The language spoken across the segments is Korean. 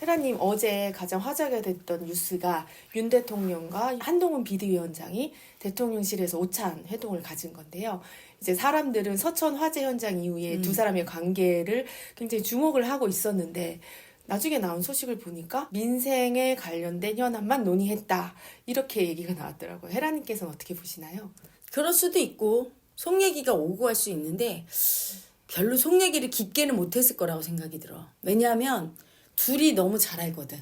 헤라님, 어제 가장 화제가 됐던 뉴스가 윤 대통령과 한동훈 비대위원장이 대통령실에서 오찬 회동을 가진 건데요. 이제 사람들은 서천 화재 현장 이후에 두 사람의 관계를 굉장히 주목을 하고 있었는데 나중에 나온 소식을 보니까 민생에 관련된 현안만 논의했다. 이렇게 얘기가 나왔더라고요. 헤라님께서는 어떻게 보시나요? 그럴 수도 있고 속 얘기가 오고 갈 수 있는데 별로 속 얘기를 깊게는 못했을 거라고 생각이 들어. 왜냐하면 둘이 너무 잘 알거든.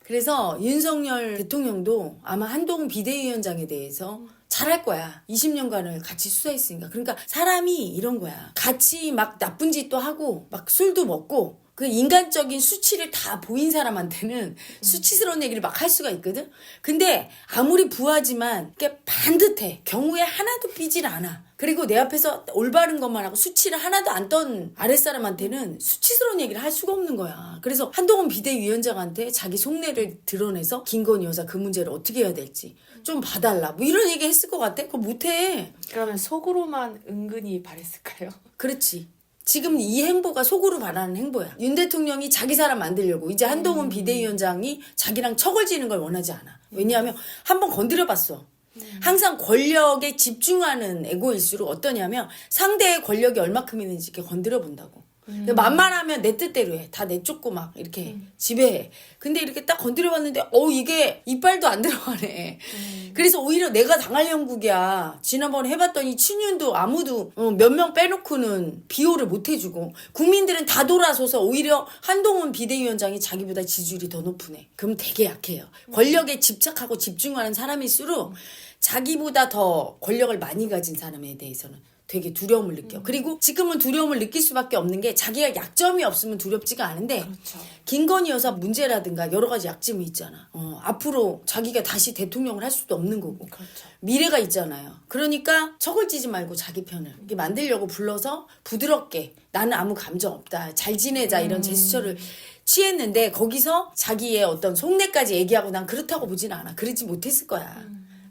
그래서 윤석열 대통령도 아마 한동훈 비대위원장에 대해서 잘할 거야. 20년간을 같이 수사했으니까. 그러니까 사람이 이런 거야. 같이 막 나쁜 짓도 하고 막 술도 먹고 그 인간적인 수치를 다 보인 사람한테는 수치스러운 얘기를 막 할 수가 있거든. 근데 아무리 부하지만 그게 반듯해. 경우에 하나도 삐질 않아. 그리고 내 앞에서 올바른 것만 하고 수치를 하나도 안 떤 아랫사람한테는 수치스러운 얘기를 할 수가 없는 거야. 그래서 한동훈 비대위원장한테 자기 속내를 드러내서 김건희 여사 그 문제를 어떻게 해야 될지 좀 봐달라. 뭐 이런 얘기 했을 것 같아? 그거 못해. 그러면 속으로만 은근히 바랬을까요? 그렇지. 지금 이 행보가 속으로 바라는 행보야. 윤 대통령이 자기 사람 만들려고 이제 한동훈 비대위원장이 자기랑 척을 지는 걸 원하지 않아. 왜냐하면 한번 건드려봤어. 항상 권력에 집중하는 에고일수록 어떠냐면 상대의 권력이 얼마큼 있는지 이렇게 건드려 본다고. 만만하면 내 뜻대로 해. 다 내쫓고 막 이렇게 지배해. 근데 이렇게 딱 건드려 봤는데 이게 이빨도 안 들어가네. 그래서 오히려 내가 당할 형국이야. 지난번에 해봤더니 친윤도 아무도 몇 명 빼놓고는 비호를 못 해주고 국민들은 다 돌아서서 오히려 한동훈 비대위원장이 자기보다 지지율이 더 높으네. 그럼 되게 약해요. 권력에 집착하고 집중하는 사람일수록 자기보다 더 권력을 많이 가진 사람에 대해서는 되게 두려움을 느껴. 그리고 지금은 두려움을 느낄 수밖에 없는 게 자기가 약점이 없으면 두렵지가 않은데 그렇죠. 김건희 여사 문제라든가 여러 가지 약점이 있잖아. 앞으로 자기가 다시 대통령을 할 수도 없는 거고. 그렇죠. 미래가 있잖아요. 그러니까 척을 찌지 말고 자기 편을 이렇게 만들려고 불러서 부드럽게 나는 아무 감정 없다. 잘 지내자 이런 제스처를 취했는데 거기서 자기의 어떤 속내까지 얘기하고 난 그렇다고 보진 않아. 그러지 못했을 거야.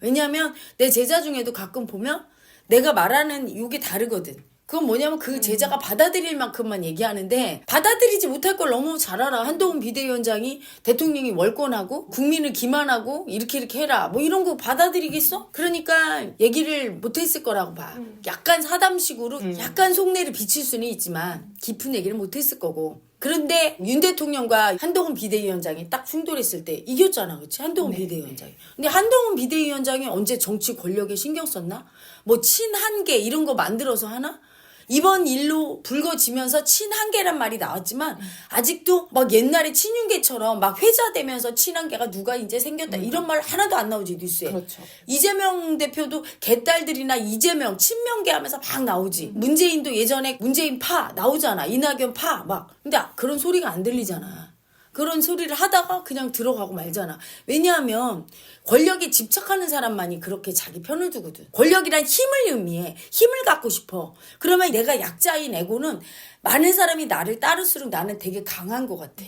왜냐하면 내 제자 중에도 가끔 보면 내가 말하는 이게 다르거든. 그건 뭐냐면 그 제자가 받아들일 만큼만 얘기하는데 받아들이지 못할 걸 너무 잘 알아. 한동훈 비대위원장이 대통령이 월권하고 국민을 기만하고 이렇게 해라. 뭐 이런 거 받아들이겠어? 그러니까 얘기를 못했을 거라고 봐. 약간 사담식으로 약간 속내를 비칠 수는 있지만 깊은 얘기를 못했을 거고. 그런데 윤 대통령과 한동훈 비대위원장이 딱 충돌했을 때 이겼잖아. 그렇지? 한동훈 비대위원장이. 근데 한동훈 비대위원장이 언제 정치 권력에 신경 썼나? 뭐 친한계 이런 거 만들어서 하나? 이번 일로 불거지면서 친한계란 말이 나왔지만 아직도 막 옛날에 친윤계처럼 막 회자되면서 친한계가 누가 이제 생겼다 이런 말 하나도 안 나오지 뉴스에. 그렇죠. 이재명 대표도 개딸들이나 이재명 친명계 하면서 막 나오지. 문재인도 예전에 문재인 파 나오잖아. 이낙연 파 막. 근데 그런 소리가 안 들리잖아. 그런 소리를 하다가 그냥 들어가고 말잖아. 왜냐하면 권력에 집착하는 사람만이 그렇게 자기 편을 두거든. 권력이란 힘을 의미해. 힘을 갖고 싶어. 그러면 내가 약자인 에고는 많은 사람이 나를 따를수록 나는 되게 강한 것 같아.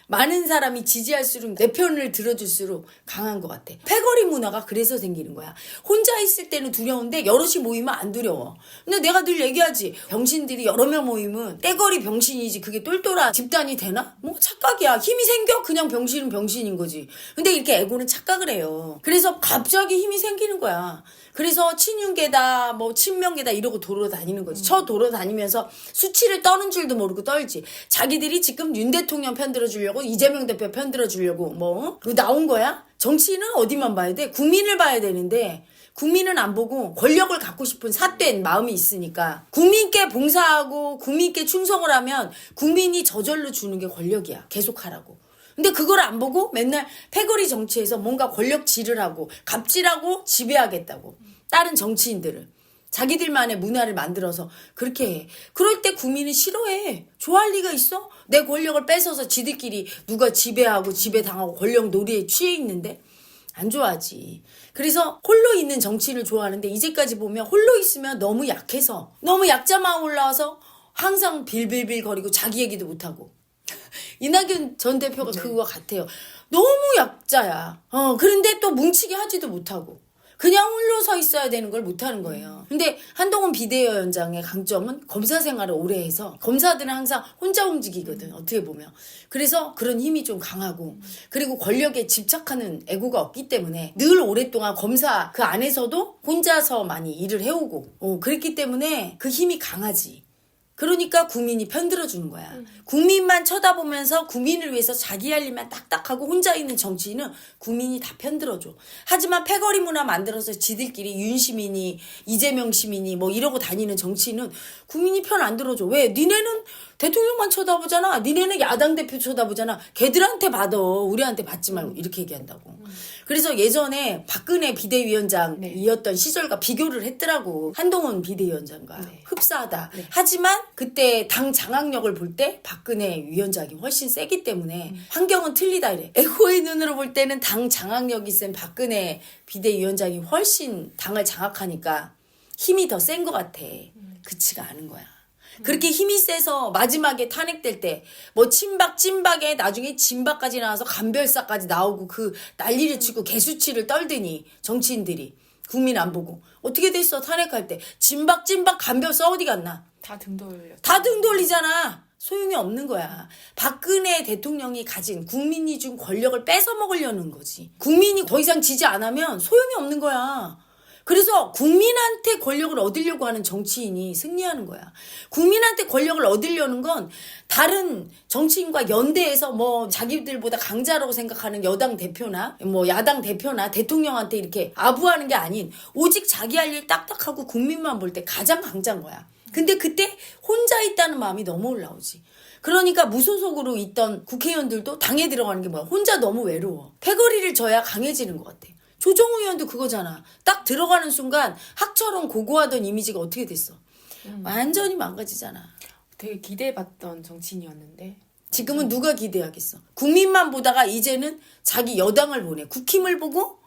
많은 사람이 지지할수록 내 편을 들어줄수록 강한 것 같아. 패거리 문화가 그래서 생기는 거야. 혼자 있을 때는 두려운데 여럿이 모이면 안 두려워. 근데 내가 늘 얘기하지. 병신들이 여러 명 모이면 떼거리 병신이지 그게 똘똘한 집단이 되나? 뭐 착각이야. 힘이 생겨? 그냥 병신은 병신인 거지. 근데 이렇게 에고는 착각을 해요. 그래서 갑자기 힘이 생기는 거야. 그래서 친윤계다 뭐 친명계다 이러고 돌아다니는 거지. 돌아다니면서 수치를 떠는 줄도 모르고 떨지. 자기들이 지금 윤 대통령 편 들어주려고 이재명 대표 편 들어주려고 뭐 나온 거야? 정치인은 어디만 봐야 돼? 국민을 봐야 되는데 국민은 안 보고 권력을 갖고 싶은 삿된 마음이 있으니까 국민께 봉사하고 국민께 충성을 하면 국민이 저절로 주는 게 권력이야. 계속하라고. 근데 그걸 안 보고 맨날 패거리 정치에서 뭔가 권력질을 하고 갑질하고 지배하겠다고. 다른 정치인들을. 자기들만의 문화를 만들어서 그렇게 해. 그럴 때 국민은 싫어해. 좋아할 리가 있어? 내 권력을 뺏어서 지들끼리 누가 지배하고 지배당하고 권력 놀이에 취해 있는데? 안 좋아하지. 그래서 홀로 있는 정치인을 좋아하는데 이제까지 보면 홀로 있으면 너무 약해서 너무 약자만 올라와서 항상 빌빌빌 거리고 자기 얘기도 못하고 이낙연 전 대표가 그거 같아요. 너무 약자야. 그런데 또 뭉치게 하지도 못하고. 그냥 홀로 서 있어야 되는 걸 못하는 거예요. 근데 한동훈 비대위원장의 강점은 검사 생활을 오래 해서 검사들은 항상 혼자 움직이거든, 어떻게 보면. 그래서 그런 힘이 좀 강하고, 그리고 권력에 집착하는 애고가 없기 때문에 늘 오랫동안 검사 그 안에서도 혼자서 많이 일을 해오고, 그랬기 때문에 그 힘이 강하지. 그러니까 국민이 편들어주는 거야. 국민만 쳐다보면서 국민을 위해서 자기 할 일만 딱딱하고 혼자 있는 정치인은 국민이 다 편들어줘. 하지만 패거리 문화 만들어서 지들끼리 윤 시민이 이재명 시민이 뭐 이러고 다니는 정치인은 국민이 편 안 들어줘. 왜? 니네는 대통령만 쳐다보잖아. 니네는 야당 대표 쳐다보잖아. 걔들한테 받아. 우리한테 받지 말고. 이렇게 얘기한다고. 그래서 예전에 박근혜 비대위원장이었던 시절과 비교를 했더라고. 한동훈 비대위원장과. 네. 흡사하다. 하지만 그때 당 장악력을 볼 때 박근혜 위원장이 훨씬 세기 때문에 환경은 틀리다 이래. 에고의 눈으로 볼 때는 당 장악력이 센 박근혜 비대위원장이 훨씬 당을 장악하니까 힘이 더 센 것 같아. 그치가 않은 거야. 그렇게 힘이 세서 마지막에 탄핵될 때 뭐 친박 찐박에 나중에 진박까지 나와서 간별사까지 나오고 그 난리를 치고 개수치를 떨더니 정치인들이 국민 안 보고 어떻게 됐어? 탄핵할 때 진박 찐박 간별사 어디 갔나? 다 등 돌렸죠. 다 등 돌리잖아. 소용이 없는 거야. 박근혜 대통령이 가진 국민이 준 권력을 뺏어 먹으려는 거지. 국민이 더 이상 지지 안 하면 소용이 없는 거야. 그래서 국민한테 권력을 얻으려고 하는 정치인이 승리하는 거야. 국민한테 권력을 얻으려는 건 다른 정치인과 연대해서 뭐 자기들보다 강자라고 생각하는 여당 대표나 뭐 야당 대표나 대통령한테 이렇게 아부하는 게 아닌 오직 자기 할 일 딱딱하고 국민만 볼 때 가장 강자인 거야. 근데 그때 혼자 있다는 마음이 너무 올라오지. 그러니까 무소속으로 있던 국회의원들도 당에 들어가는 게 뭐야. 혼자 너무 외로워. 패거리를 져야 강해지는 것 같아. 조정우 의원도 그거잖아. 딱 들어가는 순간 학처럼 고고하던 이미지가 어떻게 됐어? 완전히 망가지잖아. 되게 기대받던 정치인이었는데 지금은 누가 기대하겠어? 국민만 보다가 이제는 자기 여당을 보내. 국힘을 보고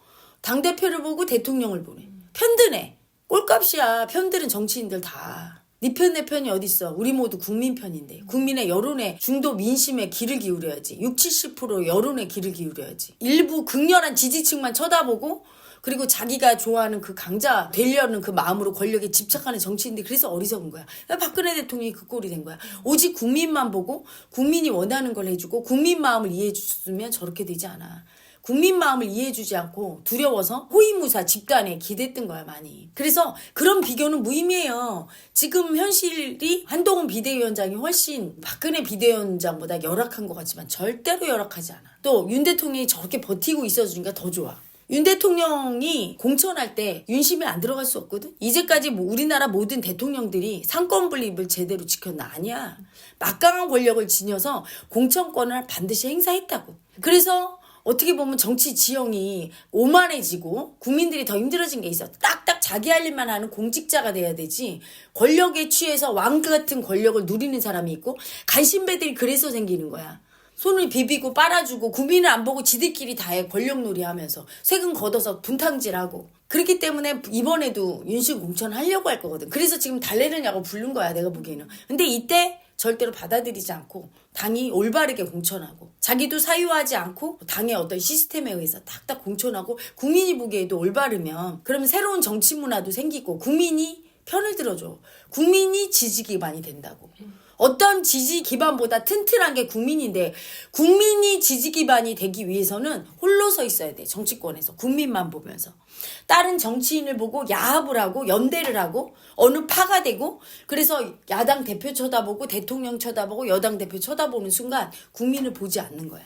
당대표를 보고 대통령을 보내. 편드네. 꼴값이야. 편드는 정치인들 다. 네 편 내 편이 어딨어. 우리 모두 국민 편인데. 국민의 여론에 중도 민심에 귀를 기울여야지. 60~70% 여론에 귀를 기울여야지. 일부 극렬한 지지층만 쳐다보고 그리고 자기가 좋아하는 그 강자 되려는 그 마음으로 권력에 집착하는 정치인들 그래서 어리석은 거야. 박근혜 대통령이 그 꼴이 된 거야. 오직 국민만 보고 국민이 원하는 걸 해주고 국민 마음을 이해해 줬으면 저렇게 되지 않아. 국민 마음을 이해해주지 않고 두려워서 호위무사 집단에 기댔던 거야 많이. 그래서 그런 비교는 무의미해요. 지금 현실이 한동훈 비대위원장이 훨씬 박근혜 비대위원장보다 열악한 것 같지만 절대로 열악하지 않아. 또 윤 대통령이 저렇게 버티고 있어주니까 더 좋아. 윤 대통령이 공천할 때 윤심이 안 들어갈 수 없거든. 이제까지 뭐 우리나라 모든 대통령들이 상권 분립을 제대로 지켰나? 아니야. 막강한 권력을 지녀서 공천권을 반드시 행사했다고. 그래서 어떻게 보면 정치 지형이 오만해지고 국민들이 더 힘들어진 게 있어. 딱딱 자기 할 일만 하는 공직자가 돼야 되지. 권력에 취해서 왕 같은 권력을 누리는 사람이 있고 간신배들이 그래서 생기는 거야. 손을 비비고 빨아주고 국민을 안 보고 지들끼리 다 해. 권력놀이 하면서 세금 걷어서 분탕질하고. 그렇기 때문에 이번에도 윤심 공천하려고 할 거거든. 그래서 지금 달래느냐고 부른 거야 내가 보기에는. 근데 이때 절대로 받아들이지 않고 당이 올바르게 공천하고 자기도 사유하지 않고 당의 어떤 시스템에 의해서 딱딱 공천하고 국민이 보기에도 올바르면 그러면 새로운 정치 문화도 생기고 국민이 편을 들어줘. 국민이 지지 기반이 된다고. 어떤 지지 기반보다 튼튼한 게 국민인데 국민이 지지 기반이 되기 위해서는 홀로 서 있어야 돼. 정치권에서 국민만 보면서. 다른 정치인을 보고 야합을 하고 연대를 하고 어느 파가 되고 그래서 야당 대표 쳐다보고 대통령 쳐다보고 여당 대표 쳐다보는 순간 국민을 보지 않는 거야.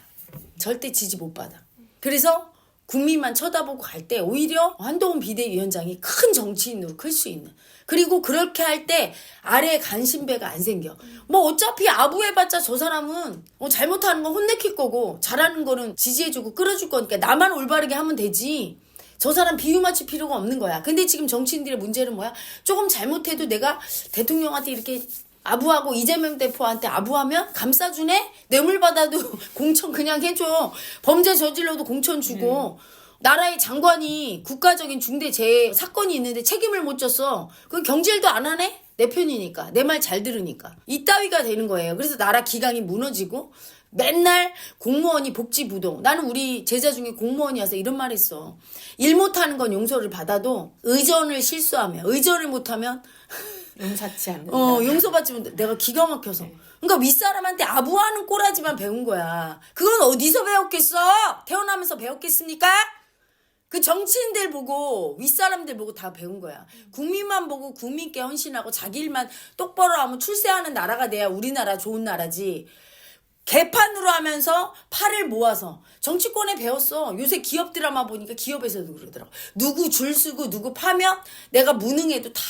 절대 지지 못 받아. 그래서 국민만 쳐다보고 갈 때 오히려 한동훈 비대위원장이 큰 정치인으로 클 수 있는. 그리고 그렇게 할 때 아래에 간신배가 안 생겨. 뭐 어차피 아부해봤자 저 사람은 잘못하는 건 혼내킬 거고 잘하는 거는 지지해주고 끌어줄 거니까 나만 올바르게 하면 되지. 저 사람 비유 맞출 필요가 없는 거야. 근데 지금 정치인들의 문제는 뭐야? 조금 잘못해도 내가 대통령한테 이렇게 아부하고 이재명 대표한테 아부하면 감싸주네? 뇌물 받아도 공천 그냥 해줘. 범죄 저질러도 공천 주고. 나라의 장관이 국가적인 중대재해 사건이 있는데 책임을 못 졌어. 그건 경질도 안 하네? 내 편이니까. 내 말 잘 들으니까. 이따위가 되는 거예요. 그래서 나라 기강이 무너지고 맨날 공무원이 복지부동. 나는 우리 제자 중에 공무원이어서 이런 말 했어. 일 못하는 건 용서를 받아도 의전을 실수하면, 의전을 못하면 용서치 않는다. 용서받지 못해. 내가 기가 막혀서. 그러니까 윗사람한테 아부하는 꼬라지만 배운 거야. 그건 어디서 배웠겠어? 태어나면서 배웠겠습니까? 그 정치인들 보고 윗사람들 보고 다 배운 거야. 국민만 보고 국민께 헌신하고 자기 일만 똑바로 하면 출세하는 나라가 돼야 우리나라 좋은 나라지. 개판으로 하면서 팔을 모아서 정치권에 배웠어. 요새 기업 드라마 보니까 기업에서도 그러더라고. 누구 줄 서고 누구 파면 내가 무능해도 다.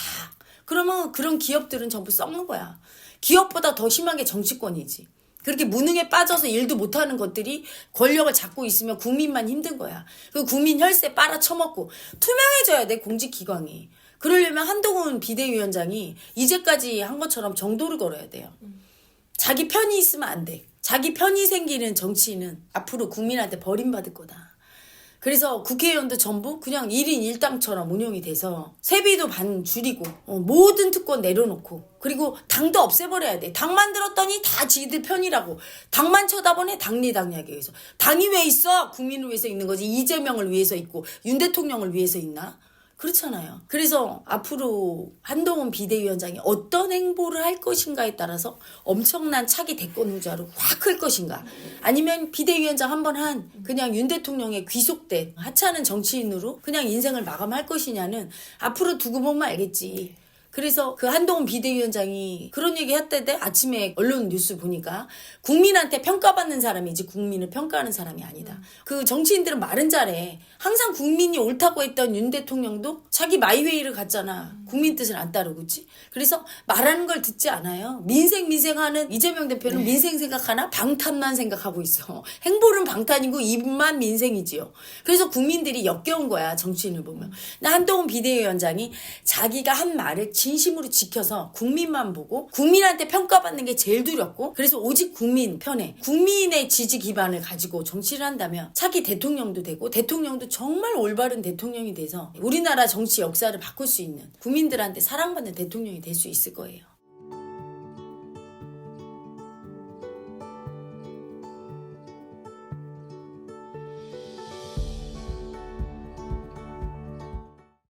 그러면 그런 기업들은 전부 썩는 거야. 기업보다 더 심한 게 정치권이지. 그렇게 무능에 빠져서 일도 못하는 것들이 권력을 잡고 있으면 국민만 힘든 거야. 그 국민 혈세 빨아쳐먹고 투명해져야 돼, 공직기관이. 그러려면 한동훈 비대위원장이 이제까지 한 것처럼 정도를 걸어야 돼요. 자기 편이 있으면 안 돼. 자기 편이 생기는 정치인은 앞으로 국민한테 버림받을 거다. 그래서 국회의원도 전부 그냥 1인 1당처럼 운영이 돼서 세비도 반 줄이고 모든 특권 내려놓고 그리고 당도 없애버려야 돼. 당 만들었더니 다 지들 편이라고. 당만 쳐다보네. 당리당략에 의해서. 당이 왜 있어? 국민을 위해서 있는 거지. 이재명을 위해서 있고 윤 대통령을 위해서 있나? 그렇잖아요. 그래서 앞으로 한동훈 비대위원장이 어떤 행보를 할 것인가에 따라서 엄청난 차기 대권 후자로 확 클 것인가. 아니면 비대위원장 한 번 한 그냥 윤 대통령의 귀속된 하찮은 정치인으로 그냥 인생을 마감할 것이냐는 앞으로 두고 보면 알겠지. 그래서 그 한동훈 비대위원장이 그런 얘기 했던데 아침에 언론 뉴스 보니까 국민한테 평가받는 사람이지 국민을 평가하는 사람이 아니다. 그 정치인들은 말은 잘해. 항상 국민이 옳다고 했던 윤 대통령도 자기 마이웨이를 갔잖아. 국민 뜻을 안 따르고 있지. 그래서 말하는 걸 듣지 않아요. 민생 하는 이재명 대표는 민생 생각하나? 방탄만 생각하고 있어. 행보는 방탄이고 입만 민생이지요. 그래서 국민들이 역겨운 거야, 정치인을 보면. 나 한동훈 비대위원장이 자기가 한 말을 진심으로 지켜서 국민만 보고 국민한테 평가받는 게 제일 두렵고 그래서 오직 국민 편에 국민의 지지 기반을 가지고 정치를 한다면 차기 대통령도 되고 대통령도 정말 올바른 대통령이 돼서 우리나라 정치 역사를 바꿀 수 있는 국민들한테 사랑받는 대통령이 될 수 있을 거예요.